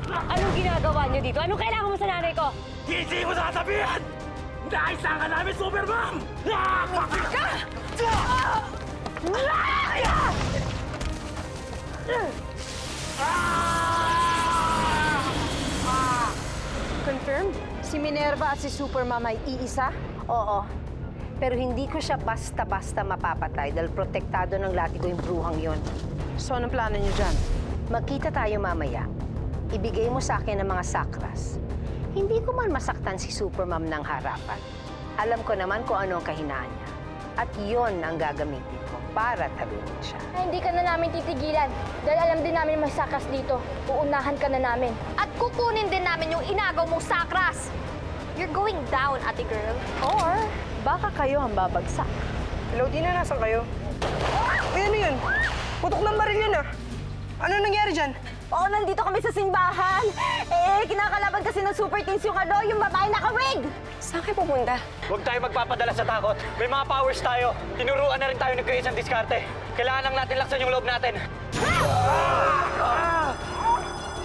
Anong ginagawa niyo dito? Anong kailangan mo sa nanay ko? Hindi mo sasabihin! Naisa ka namin, Supermom! Confirmed? Si Minerva at si Supermom ay iisa? Oo. Pero hindi ko siya basta-basta mapapatay dahil protektado ng latigo yung bruhang yon. So, anong plano niyo dyan? Magkita tayo mamaya. Ibigay mo sa akin ang mga sakras. Hindi ko man masaktan si Supermom ng harapan. Alam ko naman kung ano ang kahinaan niya. At yon ang gagamitin ko para talunin siya. Ay, hindi ka na namin titigilan. Dahil alam din namin may sakras dito. Uunahan ka na namin. At kukunin din namin yung inagaw mong sakras. You're going down, ate girl. Or, baka kayo ang babagsak. Hello, Dina, nasan kayo? Uy, ano yun? Putok ng baril yun, ah. Ano nangyari dyan? Oo, nandito kami sa simbahan. Kinakalaban kasi ng super teens yung yung babae naka-wig. Saan kayo pupunta? Huwag tayo magpapadala sa takot. May mga powers tayo. Tinuruan na rin tayo nagkaisang diskarte. Kailangan lang natin laksan yung loob natin.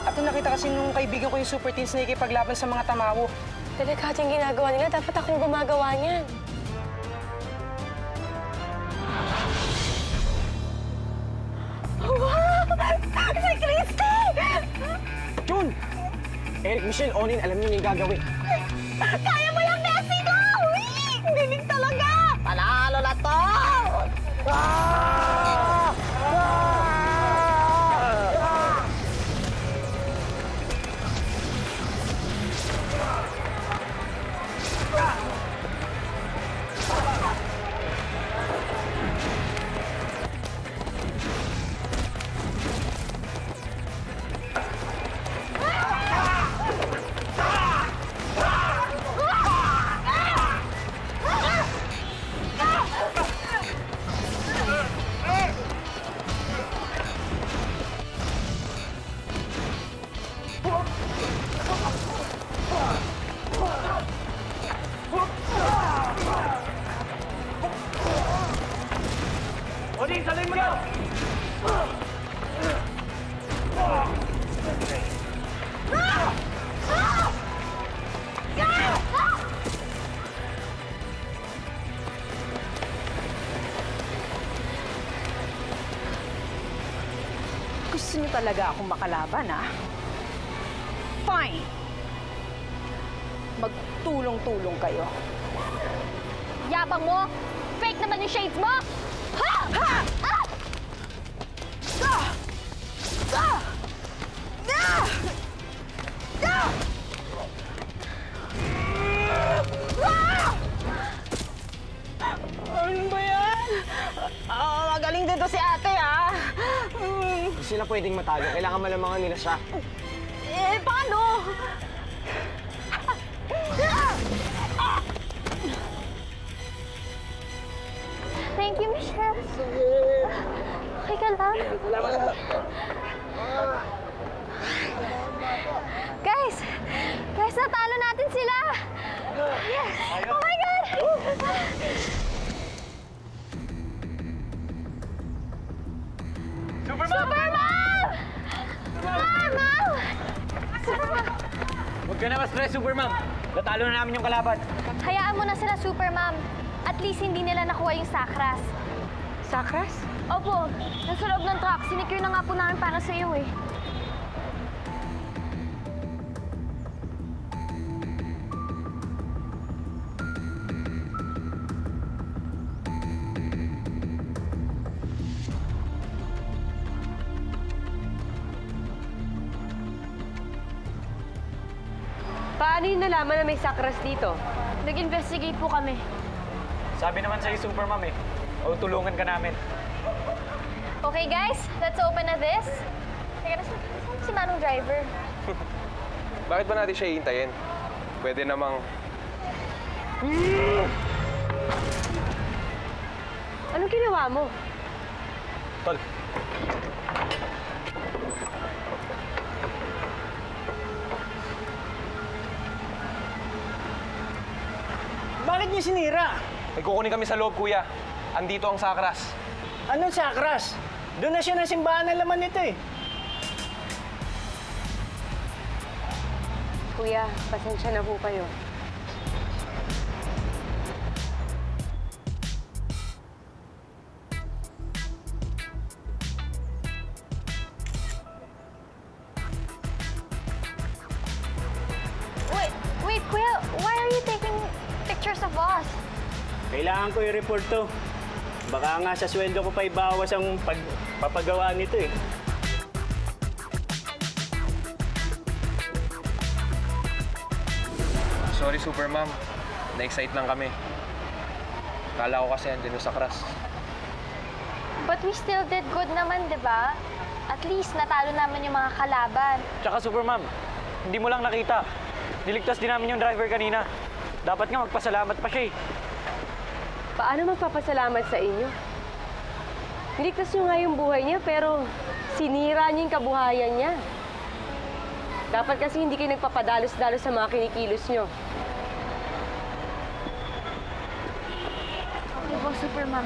At nakita kasi nung kaibigan ko yung super teens na ikipaglaban sa mga tamawo. Delikado yung ginagawa nila. Dapat akong gumagawa niyan. Si Christy! Jun! Eric, Michelle, Onin, alam niyo yung gagawin. Kaya mo yung Messi ko! Bilig talaga! Panalo na to! Onin, salin mo na! Gusto niyo talaga akong makalaban, ha? Fine! Magtulong-tulong kayo. Yabang mo! Fake naman yung shades mo! Ha! Ha! Ah! Ah! Ah! Ah! Ah! Ah! Ano ba yan? Magaling din to si ate, ah. Hindi sila pwedeng matalo. Kailangan malamangan nila siya. Paano? Thank you, Michelle. Okay ka lang? Guys! Guys, natalo natin sila! Yes! Oh my God! Supermom! Supermom! Supermom! Huwag ka na ma-stress, Supermom. Natalo na namin yung kalaban. Hayaan mo na sila, Supermom. At least hindi nila nakuha yung sakras. Sakras? Opo, nasa loob ng truck. Sinicure na nga po namin para sa iyo eh. Paano yung nalaman na may sakras dito? Nag-investigate po kami. Sabi naman sa'yo, Supermom eh. O tulungan ka namin. Okay guys, let's open na this. Teka, saan si Manong driver? Bakit ba natin siya hihintayin? Pwede namang... Anong ginawa mo? Tol. Bakit niyo sinira? May kukunin kami sa loob, kuya. Andito ang sakras. Anong sakras? Doon na siya ng simbahan ng laman nito, eh. kuya. Pasensya na po kayo. Wait, kuya, why are you taking pictures of us? Kailangan ko i-report to. Baka nga sa sweldo ko pa ibawas ang pagpapagawa nito eh. Sorry, Super Ma'am. Na-excite lang kami. Kala ko kasi andun sa crush. But we still did good naman, di ba? At least natalo naman yung mga kalaban. Tsaka Super Ma'am, hindi mo lang nakita. Niligtas din namin yung driver kanina. Dapat nga magpasalamat pa siya eh. Paano magpapasalamat sa inyo? Niligtas nyo nga yung buhay niya, pero sinira niyo yung kabuhayan niya. Dapat kasi hindi kayo nagpapadalos-dalos sa mga kinikilos nyo. Okay po, Super Ma'am.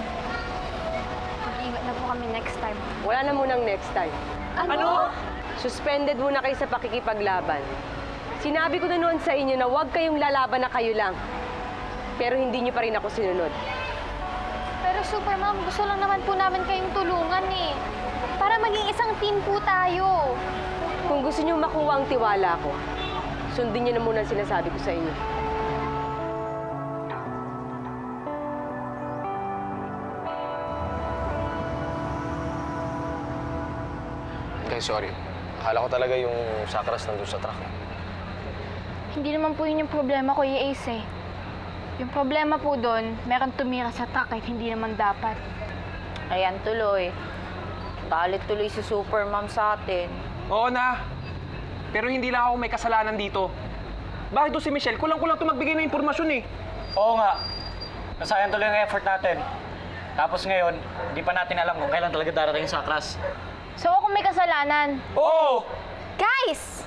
Mag-ingat na po kami next time. Wala na munang next time. Ano? Suspended muna kayo sa pakikipaglaban. Sinabi ko na noon sa inyo na huwag kayong lalaban na kayo lang. Pero hindi niyo pa rin ako sinunod. Pero Super Ma'am, gusto lang naman po namin kayong tulungan eh. Para maging isang team po tayo. Kung gusto niyo makuha ang tiwala ko, sundin niyo na muna ang sinasabi ko sa inyo. Okay, sorry. Akala ko talaga yung sakras nandun sa truck. Hindi naman po yun yung problema ko, Ace eh. Yung problema po doon, meron tumira sa truck kahit hindi naman dapat. Ayan tuloy. Galit tuloy si Supermom sa atin. Oo na. Pero hindi lang ako may kasalanan dito. Bakit to si Michelle? Kulang-kulang ito magbigay ng impormasyon eh. Oo nga. Nasayang tuloy ang effort natin. Tapos ngayon, hindi pa natin alam kung kailan talaga darating sa class. So ako may kasalanan. Oo! Guys!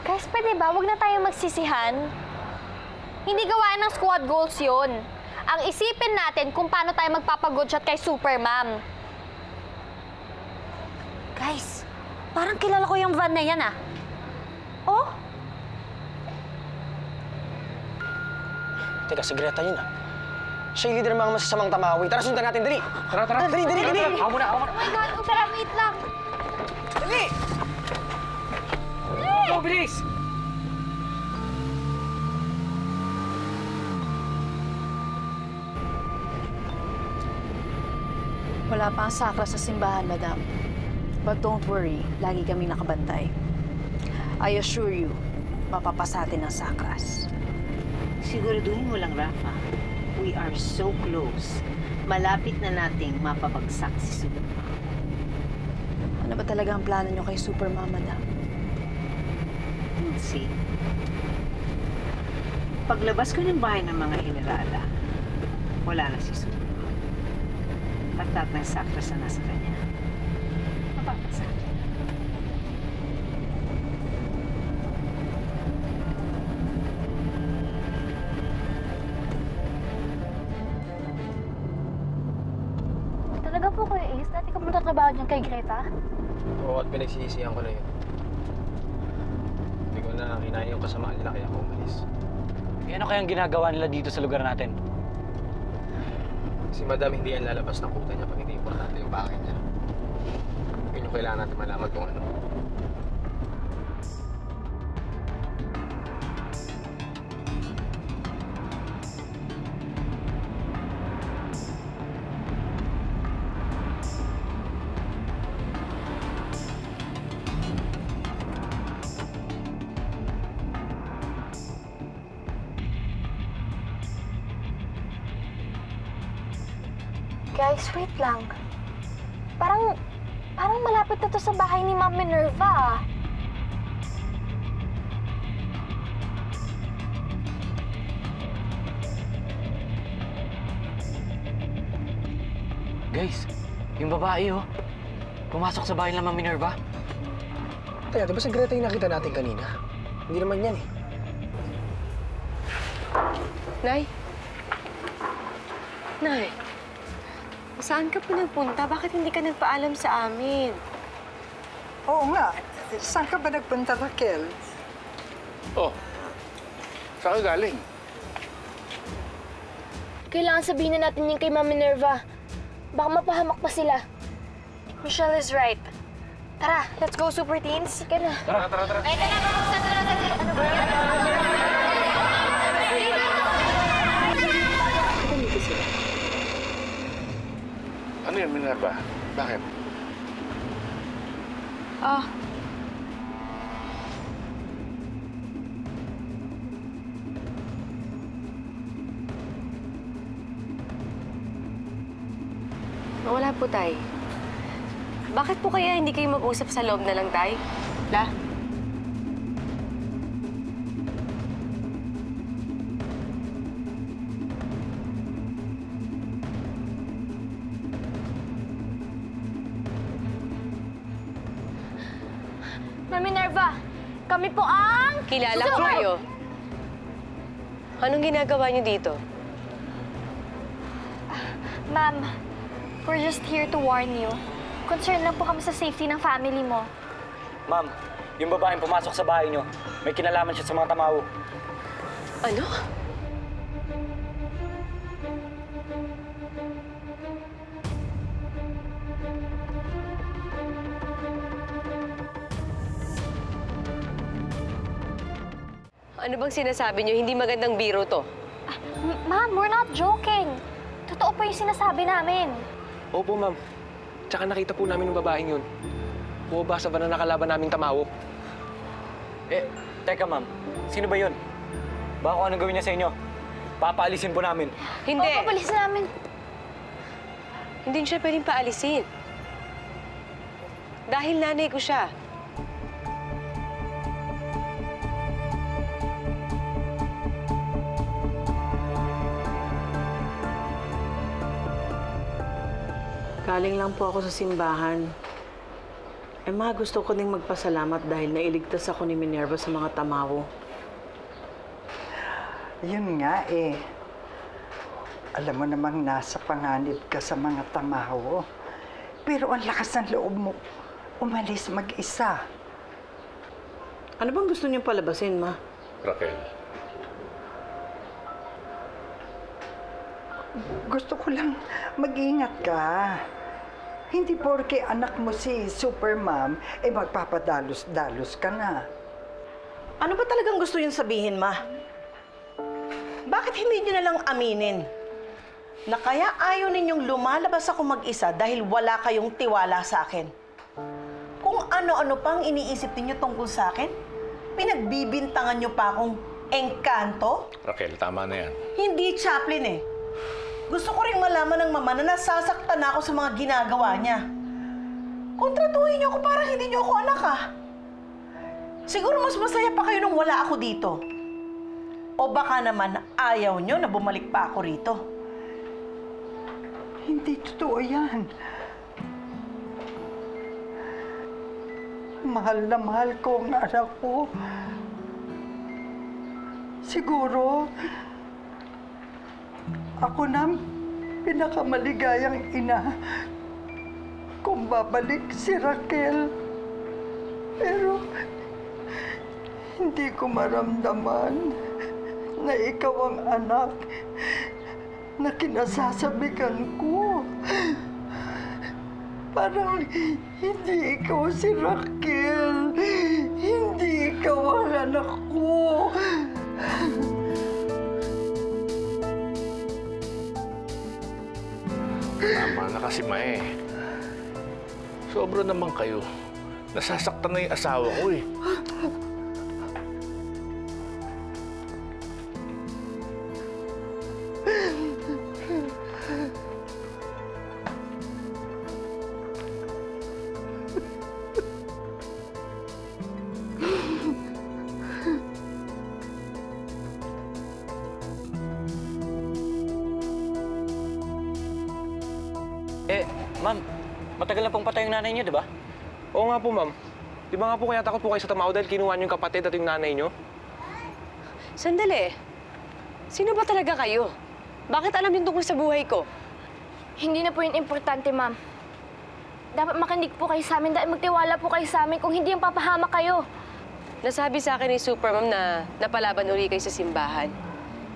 Guys, pwede ba? Huwag na tayong magsisihan. Hindi gawain ng squad goals yun. Ang isipin natin kung paano tayo magpapag-good shot kay Supermom. Guys, parang kilala ko yung van na yan ah. Oh? Teka, si Greta yun ah. Siya yung leader ng mga masasamang tamawi. Tara, sundan natin, dali! Tara, tara! Dali! Ako muna! Oh my God! Tara, wait lang! Dali! Go, bilis! Wala pa ang sakra sa simbahan, madam. But don't worry, lagi kami nakabantay. I assure you, mapapasatin ang sakras. Siguraduhin mo lang, Rafa. We are so close. Malapit na nating mapabagsak si Supermom. Ano ba talaga ang plano niyo kay Supermom, madam? We'll see. Paglabas ko ng bahay ng mga generala, wala na si Supermom. At lahat ng sakras na nasa kanya, mapapasakin. Talaga po kayo, Ace? Dati ka magtatrabaho dyan kay Greta? Oo, at pinagsisisihan ko na yun. Hindi ko na kinain yung kasamaan nila kaya ako umalis. Eh, ano kayang ginagawa nila dito sa lugar natin? Si Madam hindi yan lalabas ng kuta niya pag hindi importante yung bakit niya. Yun yung kailangan natin malaman kung ano. Guys, wait lang. Parang malapit na to sa bahay ni Ma'am Minerva. Guys, yung babae oh. Pumasok sa bahay ng Ma'am Minerva. Teka, di ba si Greta yung nakita natin kanina? Hindi naman yan eh. Nay? Nay? Saan ka po nagpunta? Bakit hindi ka nagpaalam sa amin? Oo nga. Saan ka ba nagpunta, Raquel? Oh, Saan ka galing? Kailangan sabihin na natin yung kay Ma'am Minerva. Baka mapahamak pa sila. Michelle is right. Tara, let's go, Super Teens. Sige na. Tara. Ay, tara, bubuksan ko lang sa... Ano ba yan? Ano yun, Minerva? Bakit? Wala po, Tay. Bakit po kaya hindi kayo mag-usap sa loob na lang, Tay? La? Ma'am Minerva, kami po ang... Kilala ko kayo. Anong ginagawa niyo dito? Ma'am, we're just here to warn you. Concerned lang po kami sa safety ng family mo. Ma'am, yung babaeng pumasok sa bahay niyo, may kinalaman siya sa mga tamaw. Ano? Ano bang sinasabi niyo? Hindi magandang biro to. Ma'am, we're not joking. Totoo po yung sinasabi namin. Opo, ma'am. Tsaka nakita po namin yung babaeng yun. Bumabasa ba na nakalaban naming tamawo? Teka ma'am, sino ba yun? Baka kung anong gawin niya sa inyo, papaalisin po namin. Hindi. Oo, papalisin namin. Hindi siya pwedeng paalisin. Dahil nanay ko siya. Galing lang po ako sa simbahan. Gusto ko ding magpasalamat dahil nailigtas ako ni Minerva sa mga tamawo. Yun nga eh. Alam mo namang nasa panganib ka sa mga tamawo. Pero ang lakas ng loob mo, umalis mag-isa. Ano bang gusto niyong palabasin, Ma? Raquel. Gusto ko lang mag-ingat ka. Hindi porke anak mo si Supermom, magpapadalos-dalos ka na. Ano ba talagang gusto niyong sabihin, Ma? Bakit hindi niyo na lang aminin na kaya ayaw ninyong lumalabas ako mag-isa dahil wala kayong tiwala sa akin? Kung ano-ano pang iniisip niyo tungkol sa akin, pinagbibintangan niyo pa akong engkanto? Raquel, tama na yan. Hindi Chaplin eh. Gusto ko rin malaman ng mama na nasasaktan ako sa mga ginagawa niya. Kontratuhin niyo ako para hindi niyo ako anak, ah. Siguro mas masaya pa kayo nung wala ako dito. O baka naman ayaw niyo na bumalik pa ako rito. Hindi totoo yan. Mahal na mahal ko ang anak ko. Siguro, ako na pinakamaligayang ina kung babalik si Raquel. Pero hindi ko maramdaman na ikaw ang anak na kinasasabikan ko. Parang hindi ikaw si Raquel. Hindi ikaw ang anak ko. Tama na kasi, Mae. Sobra naman kayo. Nasasaktan na yung asawa ko eh. Ma'am, matagal na pong patay yung nanay niyo, di ba? Oo nga po, ma'am. Di ba nga po kaya takot po kayo sa tamaw dahil kinuha niyo yung kapatid at yung nanay niyo? Sandali. Sino ba talaga kayo? Bakit alam niyo tungkol sa buhay ko? Hindi na po yun importante, ma'am. Dapat makinig po kayo sa amin dahil magtiwala po kayo sa amin kung hindi yung papahamak kayo. Nasabi sa akin ni Supermom na napalaban uli kayo sa simbahan.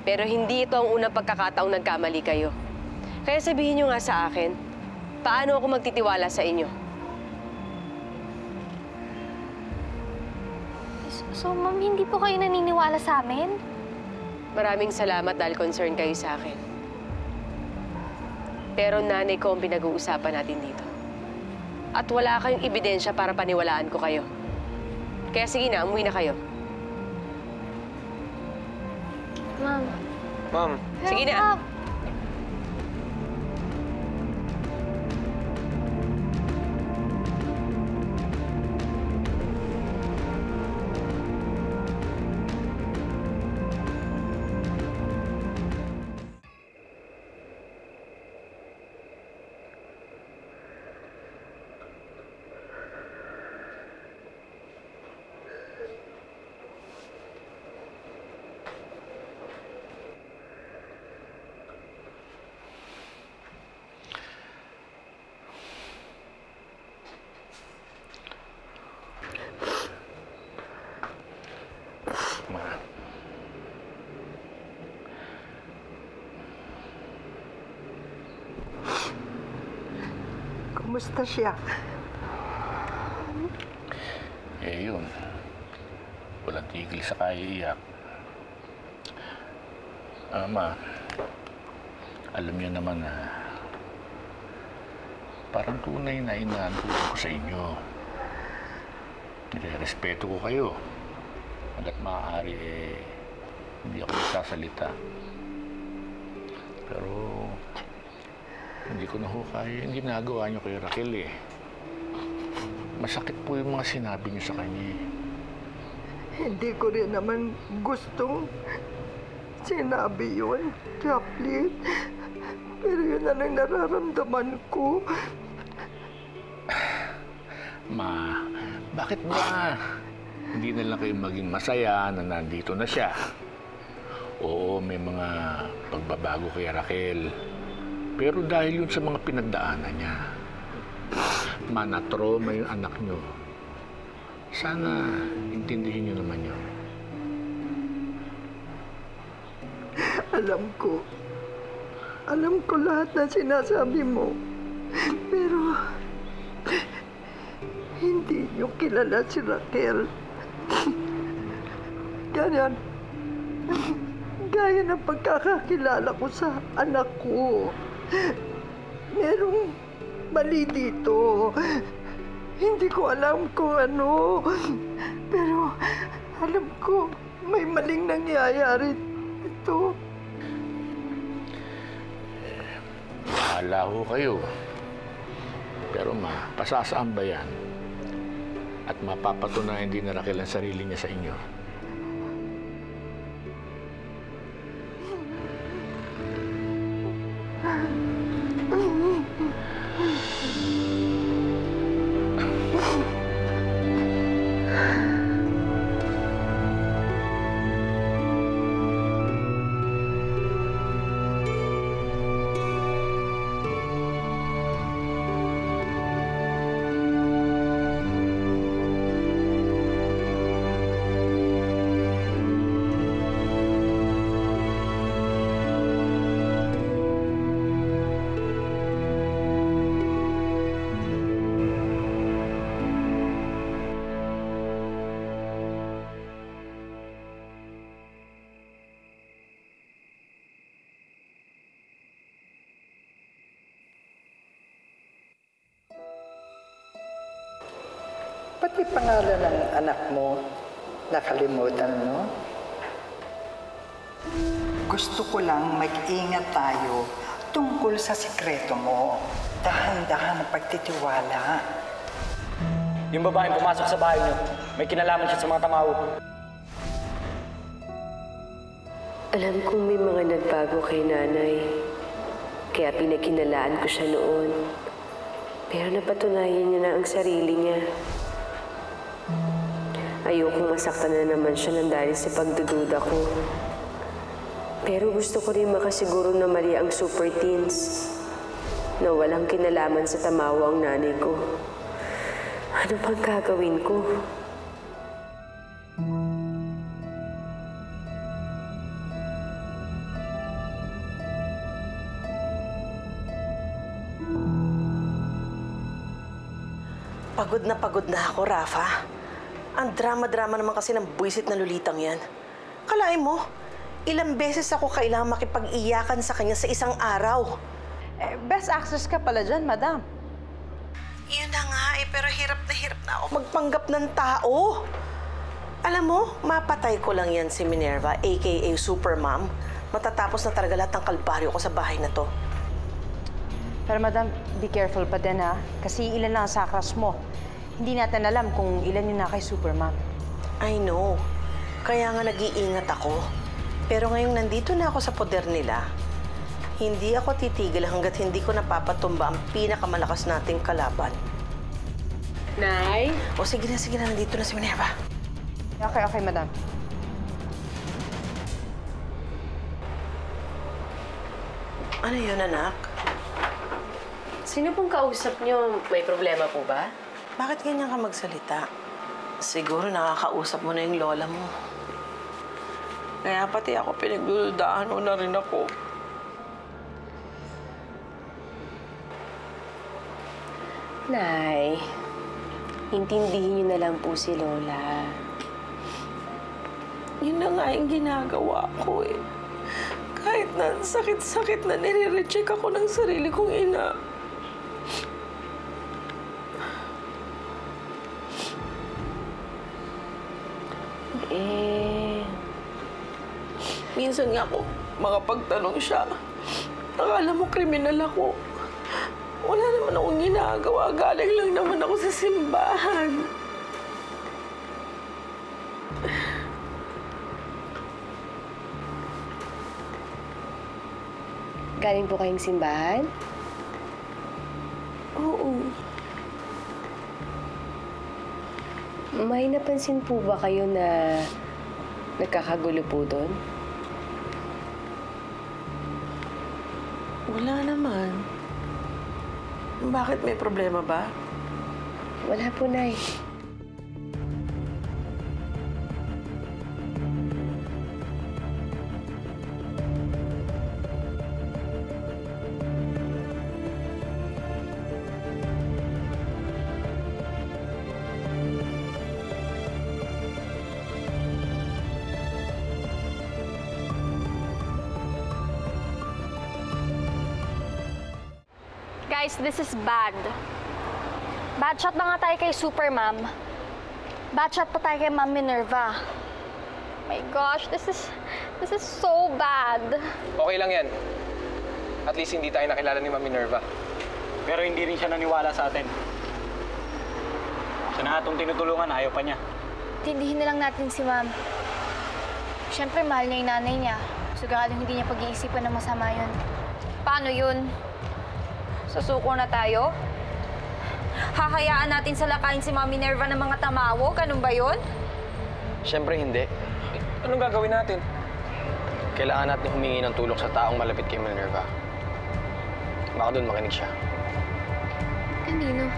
Pero hindi ito ang unang pagkakataong nagkamali kayo. Kaya sabihin niyo nga sa akin, paano ako magtitiwala sa inyo? So, Ma'am, hindi po kayo naniniwala sa amin? Maraming salamat dahil concerned kayo sa akin. Pero nanay ko ang pinag-uusapan natin dito. At wala kayong ebidensya para paniwalaan ko kayo. Kaya sige na, umuwi na kayo. Ma'am. Ma'am. Sige na. Kumusta siya? Eh yun, walang tigil sa kaiiyak. Ma, alam niyo naman na parang tunay na inaantulong ko sa inyo. Nire-respeto ko kayo. Hanggat maaari, hindi ako nagsasalita. Pero hindi ko na ho kaya yung ginagawa niyo kay Raquel eh. Masakit po yung mga sinabi niyo sa kanya eh. Hindi ko rin naman gustong sinabi yun, Chaplin. Pero yun na lang nararamdaman ko. Ma, bakit ba hindi na lang kayo maging masaya na nandito na siya? Oo, may mga pagbabago kay Raquel. Pero dahil yun sa mga pinagdaanan niya, na-trauma yung anak niyo. Sana intindihin niyo naman yun. Alam ko lahat na sinasabi mo. Pero hindi niyo kilala si Raquel. Gaya ng pagkakakilala ko sa anak ko. Merong mali dito. Hindi ko alam kung ano. Pero alam ko may maling nangyayari ito. Bahala ho kayo. Pero ma, pasasaan ba yan? At mapapatunayan din na Raquel ang sarili niya sa inyo. Pati pangalan ng anak mo, nakalimutan mo? Gusto ko lang mag-ingat tayo tungkol sa sikreto mo. Dahan-dahan ang pagtitiwala. Yung babaeng pumasok sa bahay niyo, may kinalaman siya sa mga tamaw. Alam kong may mga nagbago kay nanay. Kaya pinagkinalaan ko siya noon. Pero napatunayan niya na ang sarili niya. Ayokong masaktan na naman siya ng dahil sa pagdududa ko. Pero gusto ko rin makasiguro na mali ang super teens. Na walang kinalaman sa tamawa ang nanay ko. Ano pang gagawin ko? Pagod na ako, Rafa. Ang drama-drama naman kasi ng buwisit na lolitang yan. Kalain mo, ilang beses ako kailangang makipag-iyakan sa kanya sa isang araw. Best actress ka pala dyan, madam. Yun na nga pero hirap na ako magpanggap ng tao. Alam mo, mapatay ko lang yan si Minerva, a.k.a. Supermom. Matatapos na talaga lahat ng kalbaryo ko sa bahay na to. Pero madam, be careful pa din ha. Kasi ilan na ang sakras mo. Hindi natin alam kung ilan yun na kay Supermom. I know. Kaya nga nag-iingat ako. Pero ngayong nandito na ako sa poder nila, hindi ako titigil hanggat hindi ko napapatumba ang pinakamalakas nating kalaban. Nay? O sige na, nandito na si Minerva. Okay, madam. Ano yun, anak? Sino pong kausap niyo? May problema po ba? Bakit ganyan ka magsalita? Siguro nakakausap mo na yung lola mo. Kaya pati ako pinagdududahan mo na rin ako. Nay, intindihin niyo na lang po si Lola. Yun na nga yung ginagawa ko eh. Kahit na sakit-sakit na nire-recheck ako ng sarili kong ina. Minsan nga ako makapagtanong siya. Akala mo kriminal ako. Wala naman akong ginagawa. Galing lang naman ako sa simbahan. Galing po kayong simbahan? Oo. May napansin po ba kayo na nagkakagulo po doon? Wala naman. Bakit? May problema ba? Wala po, Nay. Guys, this is bad. Bad shot na nga tayo kay Supermom. Bad shot pa tayo kay Ma'am Minerva. My gosh, this is so bad. Okay lang yan. At least hindi tayo nakilala ni Ma'am Minerva. Pero hindi rin siya naniwala sa atin. Sa nahatong tinutulungan, ayaw pa niya. Tindihin na lang natin si Ma'am. Siyempre, mahal niya yung nanay niya. Siguradong hindi niya pag-iisipan na masama yun. Paano yun? Susuko na tayo? Hahayaan natin sa lakayin si Ma'am Minerva ng mga tamawo? Ganun ba yun? Siyempre hindi. Anong gagawin natin? Kailangan natin humingi ng tulong sa taong malapit kay Minerva. Baka doon makinig siya. Kanino?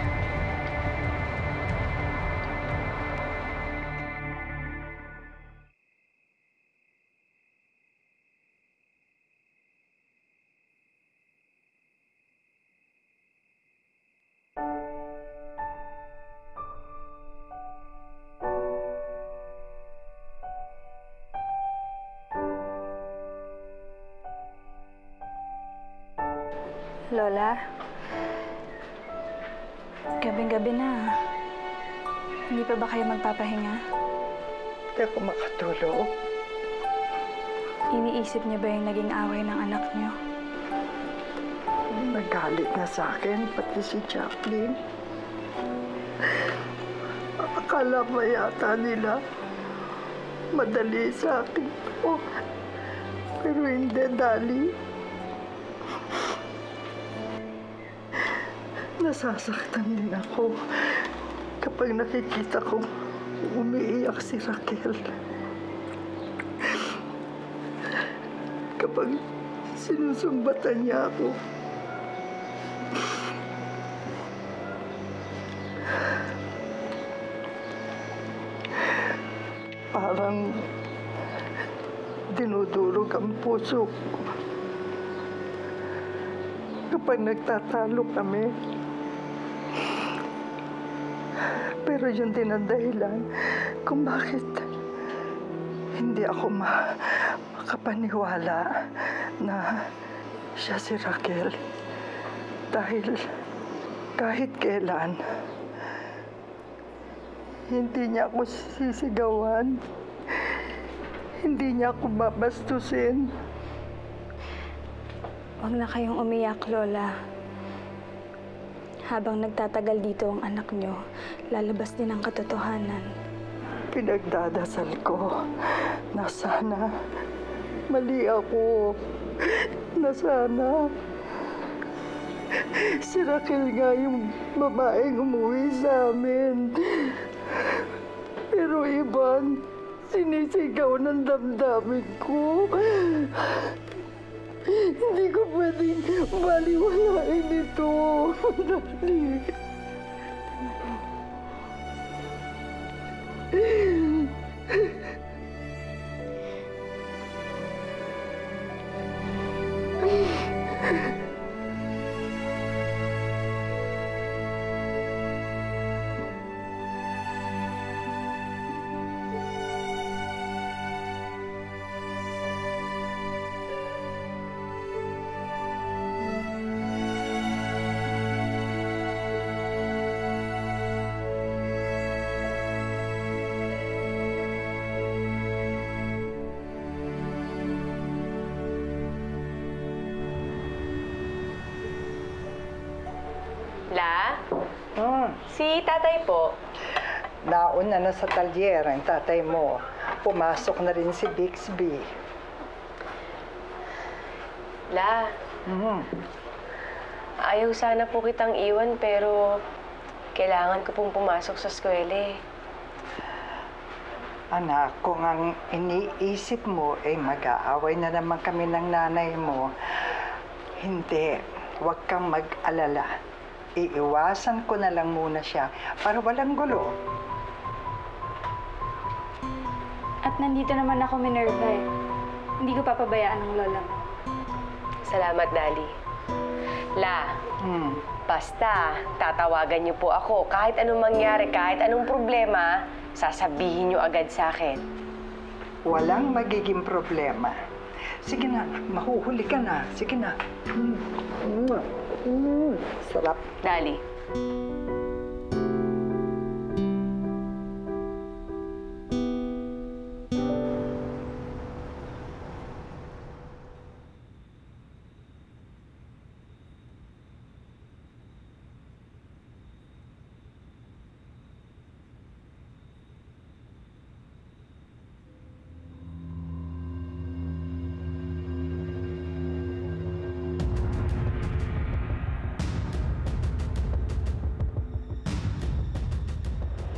Lola, gabing-gabi na. Hindi pa ba kayo magpapahinga? Hindi ako makatulog. Iniisip niyo ba yung naging away ng anak niyo? Nagalit na sa akin, pati si Jacqueline. Akala ba yata nila madali sa akin to? Pero hindi, Dali. Nasasaktan din ako kapag nakikita ko umiiyak si Raquel. Kapag sinusumbatan niya ako. Parang dinudurog ang puso ko. Kapag nagtatalo kami, Pero yun din ang dahilan kung bakit hindi ako makapaniwala na siya si Raquel. Dahil kahit kailan, hindi niya ako sisigawan. Hindi niya ako babastusin. Huwag na kayong umiyak, Lola. Habang nagtatagal dito ang anak niyo, lalabas din ang katotohanan. Pinagdadasal ko na sana mali ako. Na sana si Raquel nga yung babaeng umuwi sa amin. Pero ibang sinisigaw ng damdamin ko. Hindi ko pwedeng baliwalain ito. Dali. La? Si tatay po. Nauna na sa talyer ang tatay mo. Pumasok na rin si Bixby. La, ayaw sana po kitang iwan pero kailangan ko pong pumasok sa eskwela eh. Anak, kung ang iniisip mo ay mag-aaway na naman kami ng nanay mo, hindi, huwag kang mag-alala. Iiwasan ko na lang muna siya para walang gulo. At nandito naman ako, Minerva eh. Hindi ko papabayaan ang lola mo. Salamat, Dali. La, basta tatawagan niyo po ako. Kahit anong mangyari, kahit anong problema, sasabihin niyo agad sa akin. Walang magiging problema. Sige na, mahuhuli ka na. Sige na. Sarap. Dali.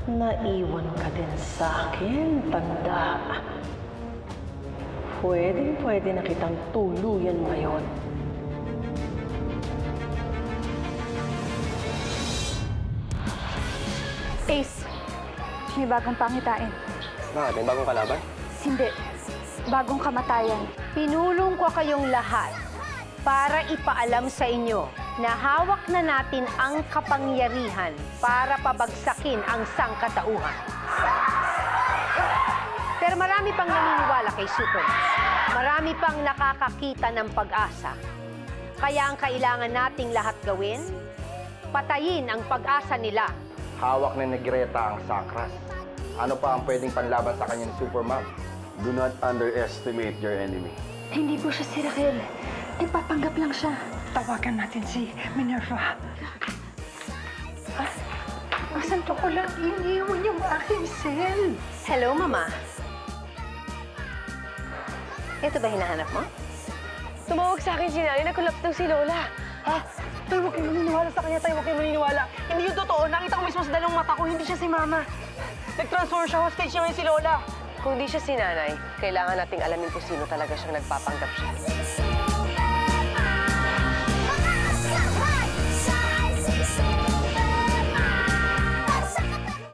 Naiwan ka din sa akin, tanda. Pwede na kitang tuluyan ngayon. Ace, may bagong pangitain. Bakit? May bagong kalaban? Hindi. Bagong kamatayan. Pinulong ko kayong lahat para ipaalam sa inyo na hawak na natin ang kapangyarihan para pabagsakin ang sangkatauhan. Pero marami pang naniniwala kay Superman. Marami pang nakakakita ng pag-asa. Kaya ang kailangan nating lahat gawin, patayin ang pag-asa nila. Hawak na ni Greta ang Sakras. Ano pa ang pwedeng panlaban sa kanya ni Superman? Do not underestimate your enemy. Hindi po siya si Raquel. Nagpapanggap lang siya. Tawagan natin si Minerva. Asan to ko lang iniwan yung aking cell? Hello, Mama. Ito ba hinahanap mo? Tumawag sa akin si Nanay, nagkulap daw si Lola. Ha? Tayo, huwag kayong maniniwala sa kanya. Tayo, huwag kayong maniniwala. Hindi yung totoo. Nakita ko mismo sa dalawang mata ko, hindi siya si Mama. Nag-transform siya, hostage niya ngayon si Lola. Kung di siya si Nanay, kailangan nating alamin kung sino talaga siyang nagpapanggap siya.